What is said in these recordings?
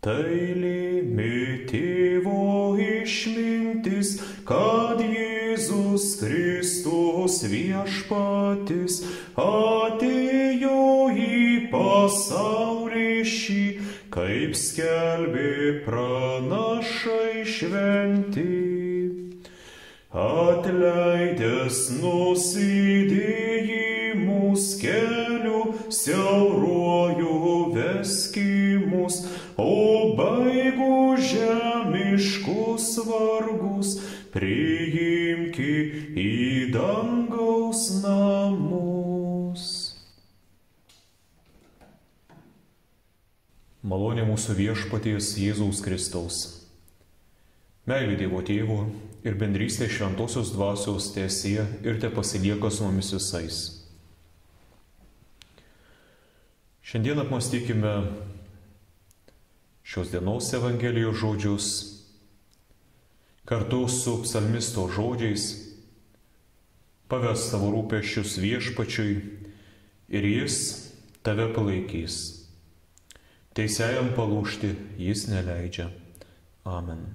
Tai lėmė tėvo išmintis, kad Jėzus Kristus viešpatis atėjo į pasaulį šį, kaip skelbė pranašai šventi. Atleidęs nusidėjimus keliu siauruoju veskimus, o baigu žemiškus vargus priimki į dangaus namus. Malonė mūsų viešpaties Jėzaus Kristaus, meilė Dievo Tėvo ir bendrystė šventosios dvasios teesie ir tepasilieka su mumis visais. Šiandien apmąstykime šios dienos Evangelijos žodžius kartu su psalmisto žodžiais: paves savo rūpesčius viešpačiui ir jis tave palaikys. Teisiajam palūžti jis neleidžia. Amen.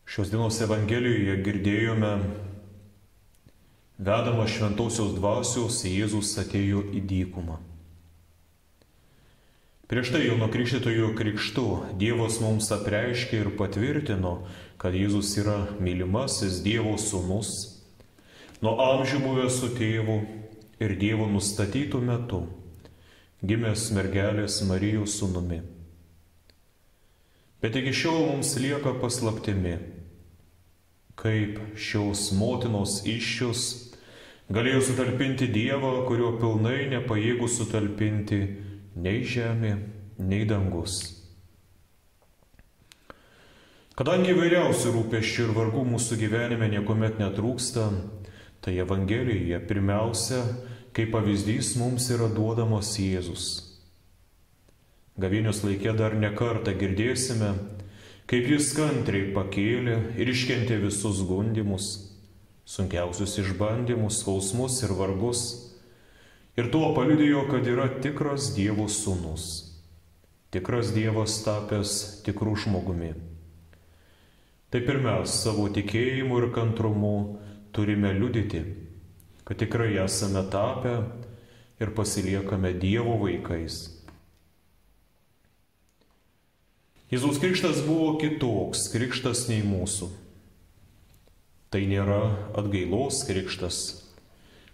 Šios dienos Evangelijoje girdėjome: vedamas šventosios dvasios, Jėzus atėjo į dykumą. Prieš tai Jono Krikštytojo krikštu Dievas mums apreiškė ir patvirtino, kad Jėzus yra mylimasis Dievo sūnus, nuo amžių buvęs su tėvu ir Dievo nustatytų metu, gimęs mergelės Marijos sūnumi. Bet iki šiol mums lieka paslaptimi, kaip šios motinos įsčios galėjo sutalpinti Dievą, kurio pilnai nepajėgų sutalpinti nei žemė, nei dangus. Kadangi įvairiausių rūpesčių ir vargų mūsų gyvenime niekuomet netrūksta, tai Evangelijoje pirmiausia, kaip pavyzdys, mums yra duodamas Jėzus. Gavėnios laike dar ne kartą girdėsime, kaip jis kantriai pakėlė ir iškentė visus gundymus, sunkiausius išbandymus, skausmus ir vargus, ir tuo paliudijo, kad yra tikras Dievo sūnus, tikras Dievas tapęs tikrų žmogumi. Taip ir mes savo tikėjimu ir kantrumu turime liudyti, kad tikrai esame tapę ir pasiliekame Dievo vaikais. Jėzaus krikštas buvo kitoks krikštas nei mūsų. Tai nėra atgailos krikštas,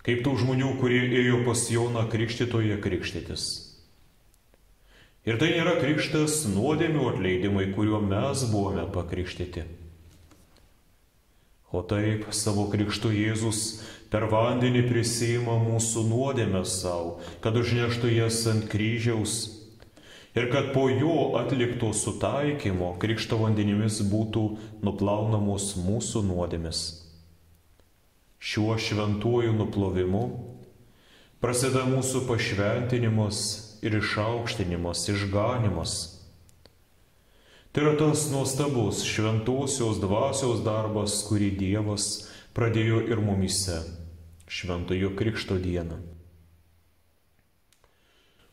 kaip tų žmonių, kurie ėjo pas Joną Krikštytoją krikštytis. Ir tai nėra krikštas nuodėmių atleidimai, kuriuo mes buvome pakrikštyti. O taip, savo krikštu Jėzus per vandenį prisiima mūsų nuodėmes savo, kad užneštų jas ant kryžiaus ir kad po jo atlikto sutaikymo krikšto vandenimis būtų nuplaunamos mūsų nuodėmes. Šiuo šventuoju nuplovimu prasideda mūsų pašventinimas ir išaukštinimas, išganimas. Tai yra tas nuostabus šventosios dvasios darbas, kurį Dievas pradėjo ir mumyse šventojo krikšto dieną.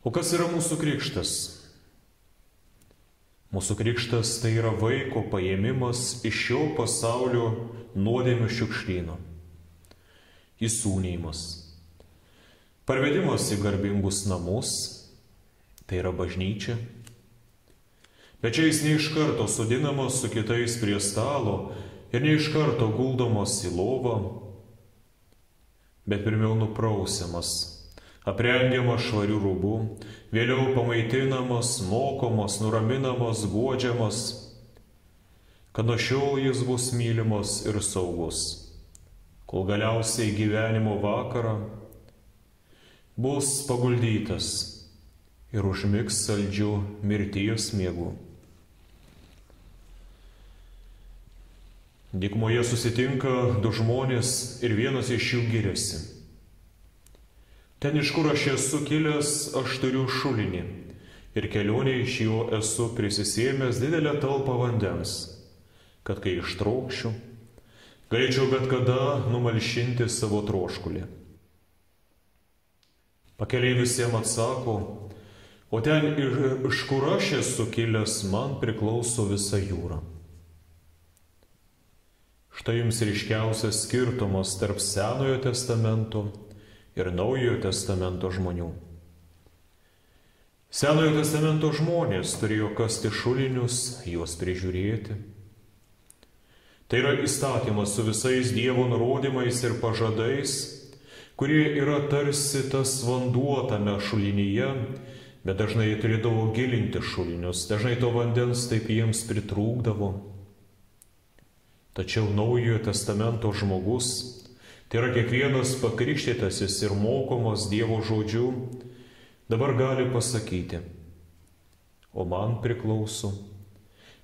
O kas yra mūsų krikštas? Mūsų krikštas tai yra vaiko paėmimas iš šio pasaulio nuodėmių šiukšlyno. Įsūnijimas. Parvedimas į garbingus namus, tai yra bažnyčia. Bet čia jis ne iš karto sodinamas su kitais prie stalo ir ne iš karto guldomas į lovą, bet pirmiau nuprausiamas, aprengiamas švarių rūbų, vėliau pamaitinamas, mokomas, nuraminamas, guodžiamas, kad nuo šiol jis bus mylimas ir saugus, kol galiausiai gyvenimo vakarą bus paguldytas ir užmigs saldžiu mirties miegu. Dykumoje susitinka du žmonės ir vienas iš jų giriasi. Ten, iš kur aš esu kilęs, aš turiu šulinį ir kelionė iš jo esu prisisėmęs didelę talpą vandens, kad kai ištrokščiau, galėčiau bet kada numalšinti savo troškulį. Pakeliai visiems atsako, o ten, iš kur aš esu kilęs, man priklauso visa jūra. Štai jums ryškiausias skirtumas tarp Senojo testamento ir Naujojo testamento žmonių. Senojo testamento žmonės turėjo kasti šulinius, juos prižiūrėti. Tai yra įstatymas su visais Dievo nurodymais ir pažadais, kurie yra tarsi tas vanduo tame šulinyje, bet dažnai jie turėdavo gilinti šulinius, dažnai to vandens taip jiems pritrūkdavo. Tačiau Naujojo testamento žmogus, tai yra kiekvienas pakrikštytasis ir mokomas Dievo žodžiu, dabar gali pasakyti, o man priklauso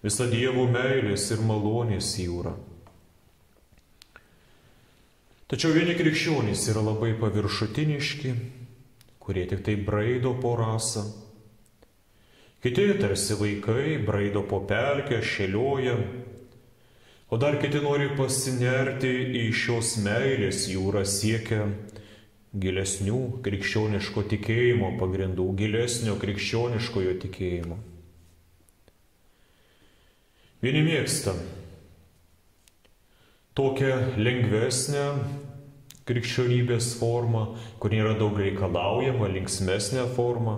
visa Dievo meilės ir malonės jūra. Tačiau vieni krikščionys yra labai paviršutiniški, kurie tik tai braido po rasą. Kiti tarsi vaikai braido po pelkę, šėlioja, o dar kiti nori pasinerti į šios meilės jūrą, siekia gilesnių krikščioniško tikėjimo pagrindų, gilesnio krikščioniškojo tikėjimo. Vieni mėgsta tokią lengvesnę krikščionybės formą, kur nėra daug reikalaujama, linksmesnę formą.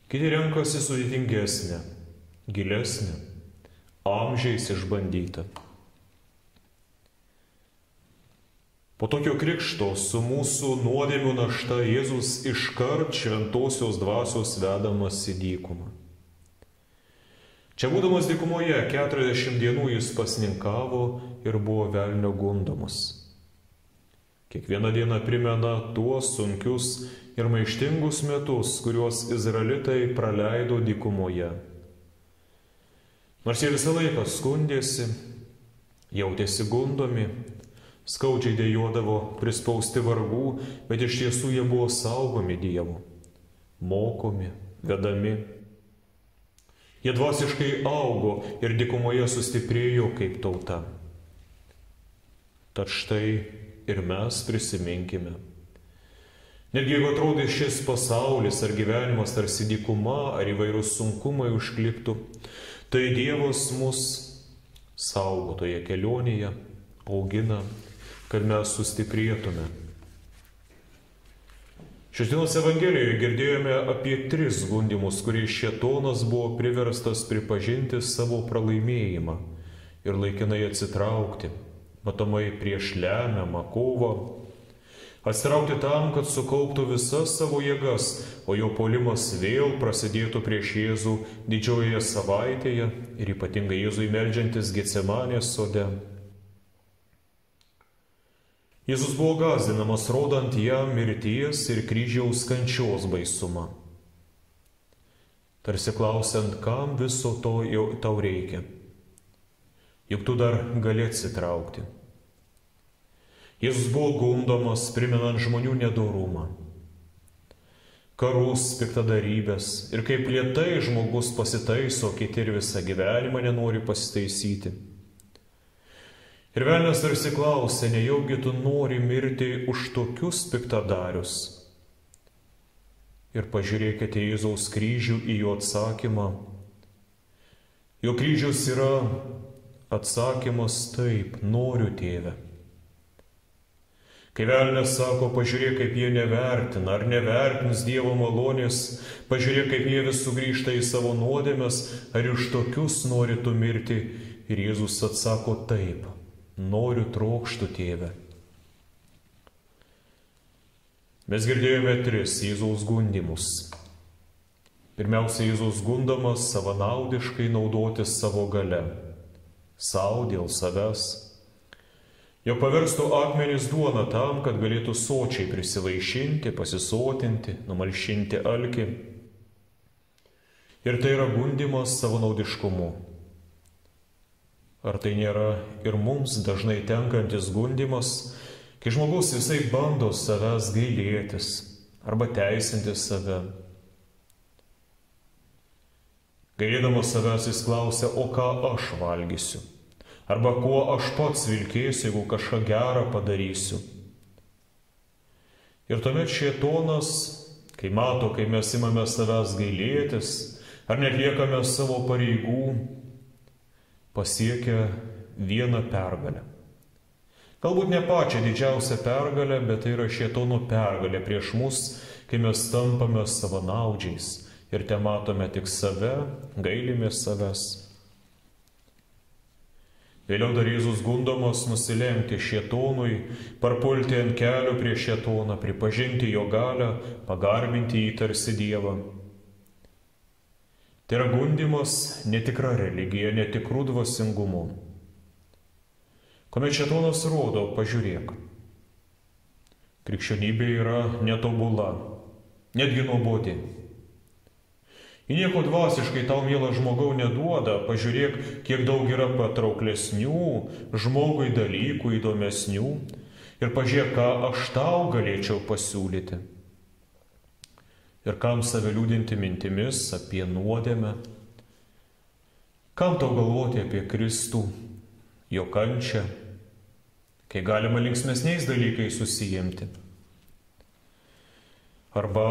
Kiti renkasi sudėtingesnę, gilesnę, amžiais išbandytą. Po tokio krikšto su mūsų nuodėmių našta Jėzus iškart šventosios dvasios vedamas į dykumą. Čia būdamas dykumoje 40 dienų jis pasninkavo ir buvo velnio gundomas. Kiekviena diena primena tuos sunkius ir maištingus metus, kuriuos izraelitai praleido dykumoje. Nors jie visą laiką skundėsi, jautėsi gundomi, skaudžiai dejuodavo, prispausti vargų, bet iš tiesų jie buvo saugomi Dievo, mokomi, vedami. Jie dvasiškai augo ir dykumoje sustiprėjo kaip tauta. Tad štai ir mes prisiminkime. Netgi jeigu atrodys šis pasaulis ar gyvenimas tarsi dykuma ar įvairūs sunkumai užkliptų, tai Dievas mus saugo toje kelionėje, augina, kad mes sustiprėtume. Šios dienos Evangelijoje girdėjome apie 3 gundymus, kuriais šėtonas buvo priverstas pripažinti savo pralaimėjimą ir laikinai atsitraukti, matomai prieš lemiamą kovą. Atsitraukti tam, kad sukauptų visas savo jėgas, o jo puolimas vėl prasidėtų prieš Jėzų didžiojoje savaitėje ir ypatingai Jėzui meldžiantis Getsemanės sode. Jėzus buvo gąsdinamas, rodant jam mirties ir kryžiaus kančios baisumą. Tarsi klausiant, kam viso to jau tau reikia, juk tu dar gali atsitraukti. Jėzus buvo gundomas, primenant žmonių nedorumą, karus, piktadarybės ir kaip lėtai žmogus pasitaiso, kiti ir visą gyvenimą nenori pasitaisyti. Ir velnias tarsi klausė, nejaugi tu nori mirti už tokius piktadarius. Ir pažiūrėkite Jėzaus kryžių į jo atsakymą. Jo kryžius yra atsakymas taip, noriu, tėve. Kai velnias sako, pažiūrėk, kaip jie nevertina, ar nevertins Dievo malonės, pažiūrėk, kaip jie vis sugrįžta į savo nuodėmes, ar už tokius nori tu mirti. Ir Jėzus atsako taip. Noriu, trokštu, tėve. Mes girdėjome 3 Jėzaus gundymus. Pirmiausia, Jėzaus gundomas savanaudiškai naudotis savo gale, savo dėl savęs. Jo paverstų akmenis duona tam, kad galėtų sočiai prisivaišinti, pasisotinti, numalšinti alkį. Ir tai yra gundymas savanaudiškumu. Ar tai nėra ir mums dažnai tenkantis gundymas, kai žmogus visai bando savęs gailėtis arba teisinti save? Gailėdamas savęs jis klausia, o ką aš valgysiu? Arba kuo aš pats vilkėsiu, jeigu kažką gerą padarysiu? Ir tuomet šėtonas, kai mato, kai mes imame savęs gailėtis, ar netliekame savo pareigų, pasiekia vieną pergalę. Galbūt ne pačią didžiausią pergalę, bet tai yra šėtono pergalė prieš mus, kai mes tampame savanaudžiais ir te matome tik save, gailimės savęs. Vėliau dar Jėzus gundomas nusilenkti šėtonui, parpulti ant kelio prieš šėtoną, pripažinti jo galią, pagarbinti jį tarsi Dievą. Tai yra gundimas netikra religija, netikrų dvasingumu. Kuomet šėtonas rodo, pažiūrėk, krikščionybė yra netobula, netgi nuobodi. Ji nieko dvasiškai tau, mielas žmogau, neduoda, pažiūrėk, kiek daug yra patrauklesnių, žmogui dalykų įdomesnių ir pažiūrėk, ką aš tau galėčiau pasiūlyti. Ir kam save liūdinti mintimis apie nuodėmę, kam tau galvoti apie Kristų, jo kančią, kai galima linksmesniais dalykais susijimti. Arba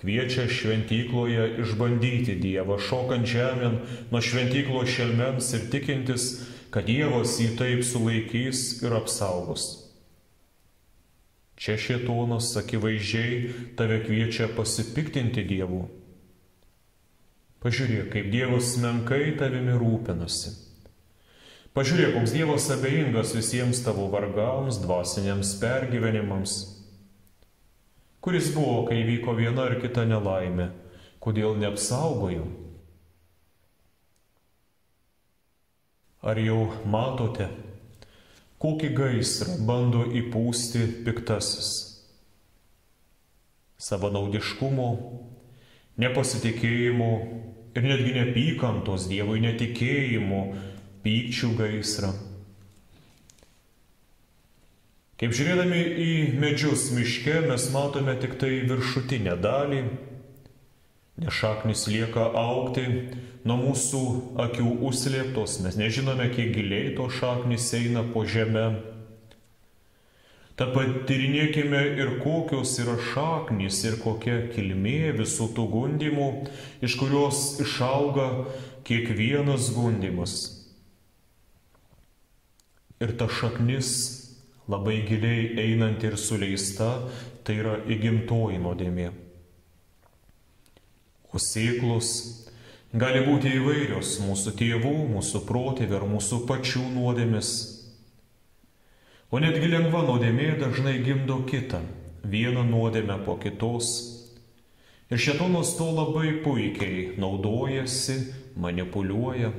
kviečia šventykloje išbandyti Dievą, šokant žemėn nuo šventyklos šelmens ir tikintis, kad Dievas jį taip sulaikys ir apsaugos. Čia šėtonas akivaizdžiai tave kviečia pasipiktinti Dievu. Pažiūrėk, kaip Dievas menkai tavimi rūpinasi. Pažiūrėk, koks Dievas abejingas visiems tavo vargams, dvasiniams pergyvenimams. Kuris buvo, kai vyko viena ar kita nelaimė, kodėl neapsaugojo? Ar jau matote, kokį gaisrą bando įpūsti piktasis? Savanaudiškumo, nepasitikėjimo ir netgi neapykantos Dievui, netikėjimo, pykčių gaisrą. Kaip žiūrėdami į medžius miške, mes matome tik tai viršutinę dalį, nes šaknis lieka augti nuo mūsų akių užslėptos, mes nežinome, kiek giliai to šaknis eina po žemę. Tad patyrinėkime ir kokios yra šaknys ir kokia kilmė visų tų gundimų, iš kurios išauga kiekvienas gundimas. Ir ta šaknis labai giliai einanti ir suleista, tai yra įgimtoji nuodėmė. O sėklos gali būti įvairios mūsų tėvų, mūsų protėvių ar mūsų pačių nuodėmės. O netgi lengva nuodėmė dažnai gimdo kitą, vieną nuodėmę po kitos. Ir šėtonas to labai puikiai naudojasi, manipuliuoja.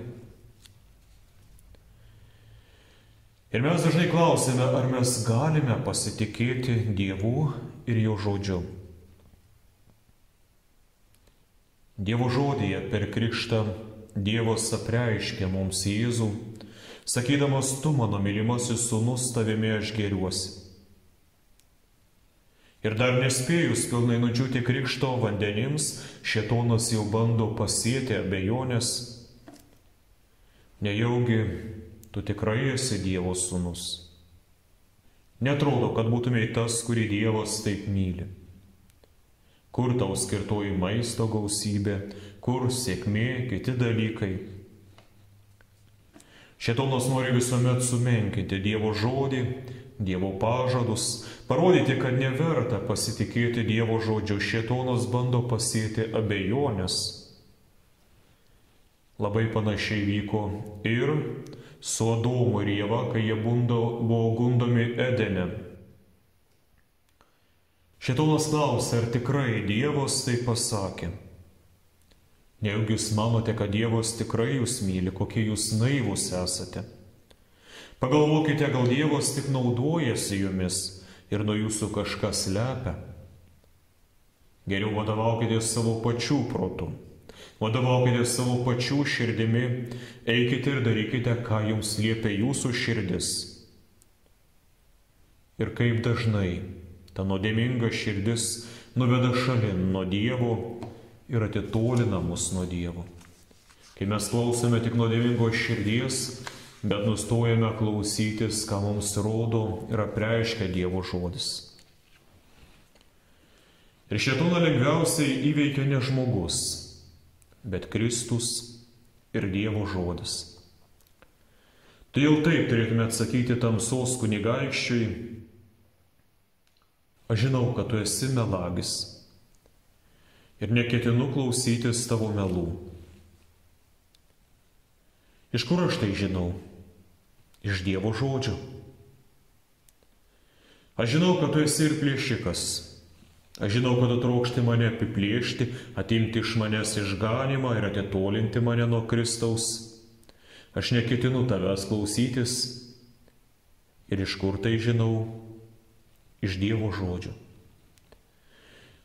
Ir mes dažnai klausime, ar mes galime pasitikėti Dievu ir jo žodžiu. Dievo žodyje per krikštą Dievas apreiškė mums Jėzų, sakydamas, tu mano mylimasis sūnus, tavimi aš gėriuosi. Ir dar nespėjus pilnai nudžiūti krikšto vandenims, šėtonas jau bando pasėti abejonės. Nejaugi tu tikrai esi Dievo sūnus. Netrodo, kad būtumei tas, kurį Dievas taip myli. Kur tau skirtoji maisto gausybė, kur sėkmė, kiti dalykai. Šėtonas nori visuomet sumenkinti Dievo žodį, Dievo pažadus, parodyti, kad neverta pasitikėti Dievo žodžiu. Šėtonas bando pasėti abejonės. Labai panašiai vyko ir su Adomu ir Ieva, kai jie buvo gundomi Edene. Šėtonas klausė, ar tikrai Dievas tai pasakė. Nejaugi jūs manote, kad Dievas tikrai jūs myli, kokie jūs naivūs esate. Pagalvokite, gal Dievas tik naudojasi jumis ir nuo jūsų kažką slepia. Geriau vadovaukite savo pačių protų. Vadovaukite savo pačių širdimi, eikite ir darykite, ką jums liepia jūsų širdis. Ir kaip dažnai ta nuodėminga širdis nuveda šalin nuo Dievo ir atitolina mus nuo Dievo. Kai mes klausome tik nuodėmingos širdies, bet nustojame klausytis, ką mums rodo ir apreiškia Dievo žodis. Ir šėtoną lengviausiai įveikia ne žmogus, bet Kristus ir Dievo žodis. Todėl taip turėtume atsakyti tamsos kunigaikščiui: aš žinau, kad tu esi melagis ir neketinu klausytis tavo melų. Iš kur aš tai žinau? Iš Dievo žodžio. Aš žinau, kad tu esi ir plėšikas. Aš žinau, kad tu trokšti mane apiplėšti, atimti iš manęs išganimą ir atitolinti mane nuo Kristaus. Aš neketinu tavęs klausytis. Ir iš kur tai žinau? Iš Dievo žodžio.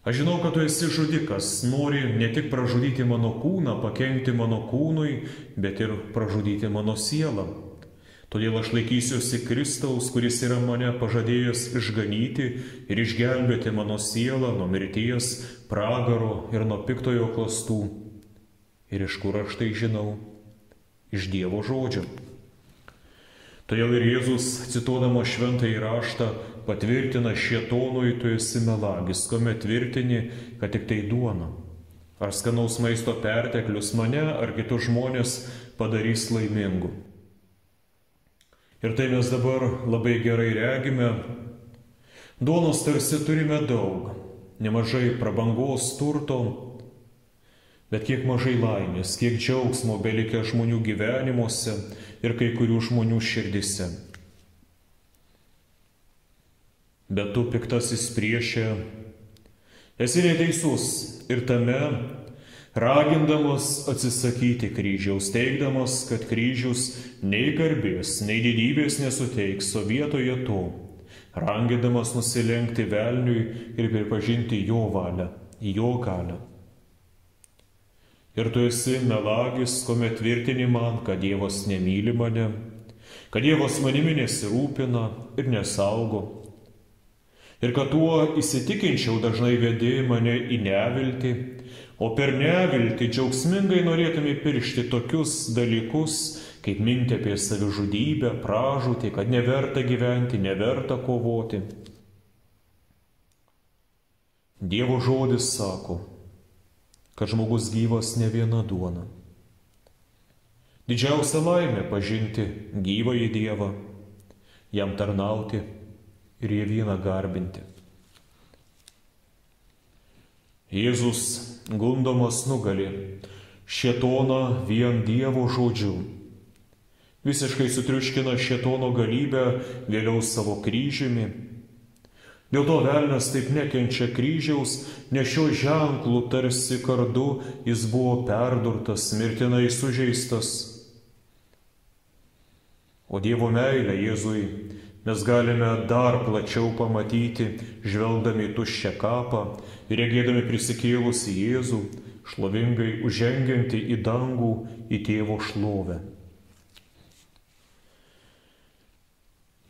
Aš žinau, kad tu esi žudikas, nori ne tik pražudyti mano kūną, pakenkti mano kūnui, bet ir pražudyti mano sielą. Todėl aš laikysiuosi Kristaus, kuris yra mane pažadėjęs išganyti ir išgelbėti mano sielą nuo mirties, pragaro ir nuo piktojo klastų. Ir iš kur aš tai žinau? Iš Dievo žodžio. Todėl ir Jėzus, cituodamas šventąjį raštą, patvirtina šėtonui: tu esi melagis, kuomet tvirtini, kad tik tai duona ar skanaus maisto perteklius mane ar kitus žmonės padarys laimingu. Ir tai mes dabar labai gerai regime. Duonos tarsi turime daug, nemažai prabangos, turto, bet kiek mažai laimės, kiek džiaugsmo belikę žmonių gyvenimuose ir kai kurių žmonių širdise. Bet tu, piktasis priešė, esi neteisus ir tame, ragindamas atsisakyti kryžiaus, teigdamas, kad kryžius nei garbės, nei didybės nesuteiks, o vietoje to, ragindamas nusilenkti velniui ir pripažinti jo valią, jo galią. Ir tu esi melagis, kuomet tvirtini man, kad Dievas nemyli mane, kad Dievas manimi nesirūpina ir nesaugo, ir kad tuo įsitikinčiau dažnai vedi mane į neviltį, o per neviltį džiaugsmingai norėtume piršti tokius dalykus, kaip minti apie savižudybę, pražūtį, kad neverta gyventi, neverta kovoti. Dievo žodis sako, kad žmogus gyvas ne viena duona. Didžiausia laimė pažinti gyvąjį Dievą, jam tarnauti ir jį vieną garbinti. Jėzus, gundomas, nugali šėtoną vien Dievo žodžiu. Visiškai sutriuškina šėtono galybę vėliau savo kryžiumi. Dėl to velnias taip nekenčia kryžiaus, nes šio ženklų tarsi kardu jis buvo perdurtas, mirtinai sužeistas. O Dievo meilę Jėzui mes galime dar plačiau pamatyti, žvelgdami tuščią kapą ir regėdami prisikėlusį Jėzų, šlovingai užžengiantį į dangų, į Tėvo šlovę.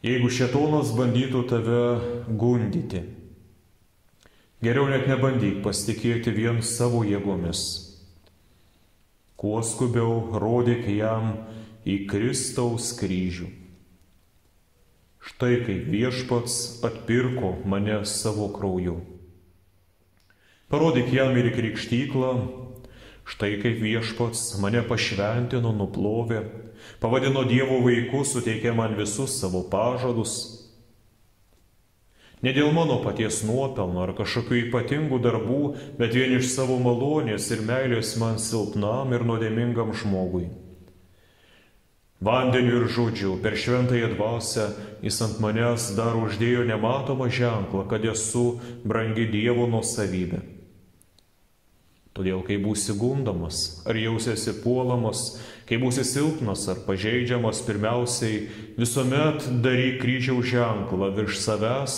Jeigu šėtonas bandytų tave gundyti, geriau net nebandyk pasitikėti vien savo jėgomis. Kuo skubiau rodyk jam į Kristaus kryžių. Štai kaip Viešpats atpirko mane savo krauju. Parodyk jam ir į krikštyklą, štai kaip Viešpats mane pašventino, nuplovė, pavadino Dievo vaiku, suteikė man visus savo pažadus. Ne dėl mano paties nuopelno ar kažkokių ypatingų darbų, bet vien iš savo malonės ir meilės man silpnam ir nuodėmingam žmogui. Vandeniu ir žodžiu, per šventąją dvasią jis ant manęs dar uždėjo nematomą ženklą, kad esu brangi Dievo nuosavybė. Todėl, kai būsi gundomas, ar jausiesi puolamas, kai būsi silpnas ar pažeidžiamas, pirmiausiai visuomet daryk kryžiaus ženklą virš savęs,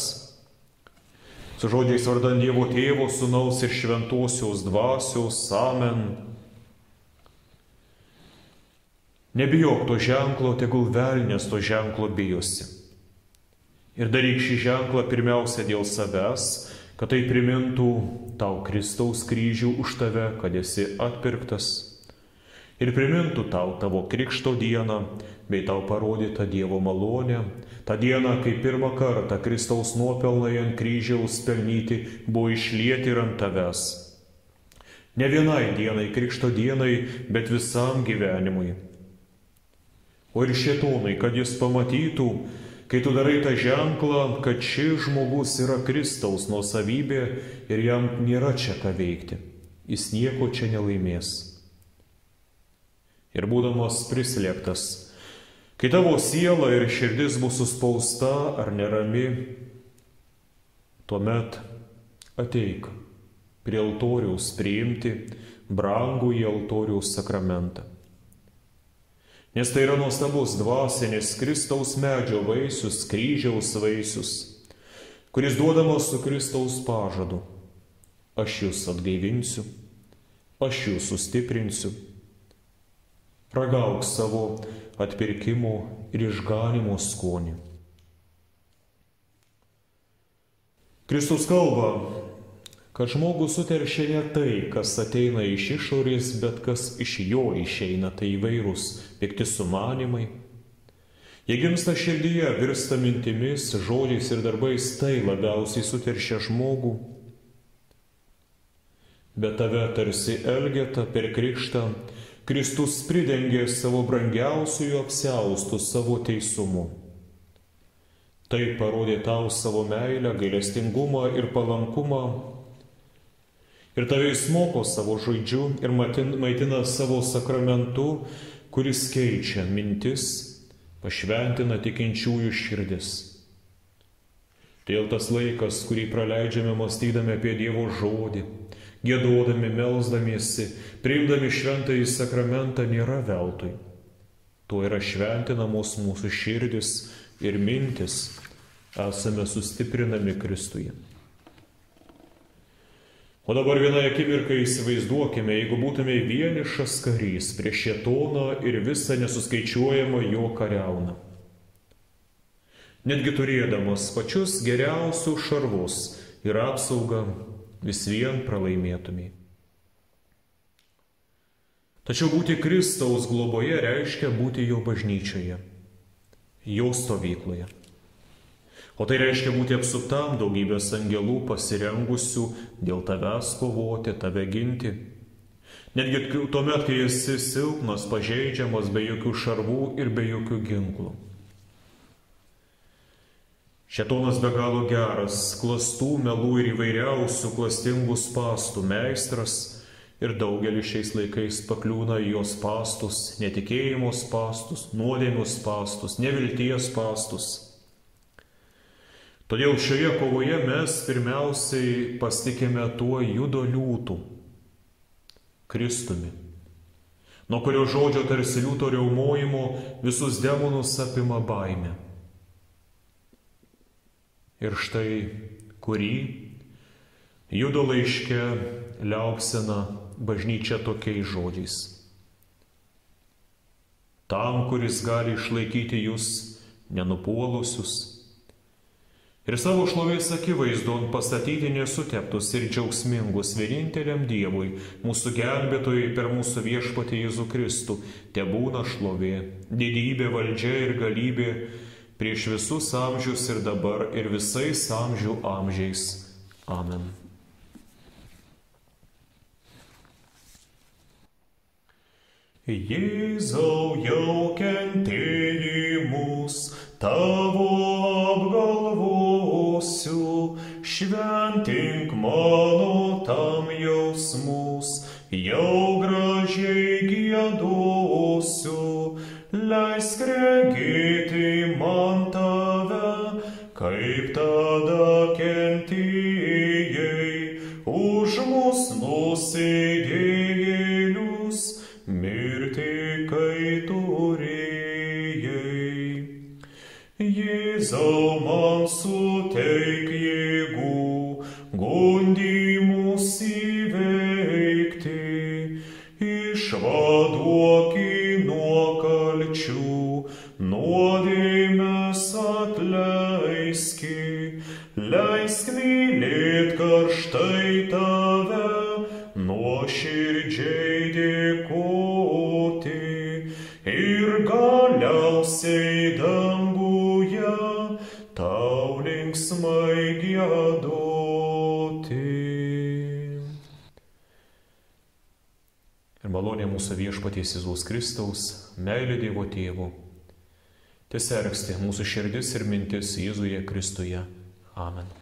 su žodžiais vardan Dievo Tėvo, Sūnaus ir Šventosios Dvasios, amen. Nebijok to ženklo, tegul velnias to ženklo bijosi. Ir daryk šį ženklą pirmiausia dėl savęs, kad tai primintų tau Kristaus kryžių už tave, kad esi atpirktas. ir primintų tau tavo krikšto dieną, bei tau parodytą Dievo malonę, tą dieną, kai pirmą kartą Kristaus nuopelnai ant kryžiaus pelnyti buvo išlieti ir ant tavęs. Ne vienai dienai, krikšto dienai, bet visam gyvenimui. O ir šėtonai, kad jis pamatytų, kai tu darai tą ženklą, kad šis žmogus yra Kristaus nuosavybė ir jam nėra čia ką veikti. Jis nieko čia nelaimės. Ir būdamas prislėgtas, kai tavo siela ir širdis bus suspausta ar nerami, tuomet ateik prie altoriaus priimti brangųjį altoriaus sakramentą. Nes tai yra nuostabus dvasinis Kristaus medžio vaisius, kryžiaus vaisius, kuris duodamas su Kristaus pažadu. Aš jūs atgaivinsiu, aš jūs sustiprinsiu. Ragauk savo atpirkimo ir išganimo skonį. Kristus kalba, kad žmogų suteršia ne tai, kas ateina iš išorės, bet kas iš jo išeina, tai įvairūs pikti sumanimai. Jie gimsta širdyje, virsta mintimis, žodžiais ir darbais, tai labiausiai suteršia žmogų. Bet tave tarsi Elgeta per krikštą Kristus pridengė savo brangiausiųjų apsiaustų savo teisumu. Tai parodė tau savo meilę, gailestingumą ir palankumą. Ir tave jis moko savo žodžiu ir maitina savo sakramentu, kuris keičia mintis, pašventina tikinčiųjų širdis. Todėl tas laikas, kurį praleidžiame mąstydami apie Dievo žodį, giedodami, melsdamiesi, priimdami šventąjį sakramentą, nėra veltui. Tuo yra šventinamos mūsų širdis ir mintis, esame sustiprinami Kristuje. O dabar vieną akimirką įsivaizduokime, jeigu būtume vienišas karys prieš šėtoną ir visą nesuskaičiuojamą jo kariauną. Netgi turėdamas pačius geriausius šarvus ir apsaugą, vis vien pralaimėtumė. Tačiau būti Kristaus globoje reiškia būti jo bažnyčioje, jo stovykloje. O tai reiškia būti apsuptam daugybės angelų pasirengusių dėl tavęs kovoti, tave ginti. Netgi tuomet, kai esi silpnas, pažeidžiamas, be jokių šarvų ir be jokių ginklų. Šėtonas be galo geras, klastų, melų ir įvairiausių klastingų spąstų meistras ir daugelis šiais laikais pakliūna į jos spąstus, netikėjimo spąstus, nuodėmių spąstus, nevilties spąstus. Todėl šioje kovoje mes pirmiausiai pasitikime tuo judo liūtu, Kristumi, nuo kurio žodžio tarsi liūto riaumojimo visus demonus apima baimė. Ir štai kurį Judo laiške liaupsina bažnyčia tokiais žodžiais. Tam, kuris gali išlaikyti jūs nenupuolusius, ir savo šlovės akivaizdon pastatyti nesuteptus ir džiaugsmingus vieninteliam Dievui, mūsų gelbėtojai per mūsų viešpatį Jėzų Kristų, tebūna šlovė, didybė, valdžia ir galybė prieš visus amžius ir dabar ir visais amžių amžiais. Amen. Jėzau, jau kentėjai mus, tavo apgalvosiu, šventink mano tam jausmus, jau gražiai giedosiu, leisk regėti man tave, kaip tada kentėjai, už mus nusidėjėlius, mirti kai turėjai. Jėzau, man suteik jėgų, gundymus įveikti, išvaduok nuo kalčių, nuodėmes atleiski, leisk mylėt karštai tave, nuoširdžiai dėkoti dvasiai danguje, tau linksmai giedoti. Ir malonė mūsų viešpaties Jėzaus Kristaus, meilė Dievo Tėvo, tesergsti mūsų širdis ir mintis Jėzuje Kristuje. Amen.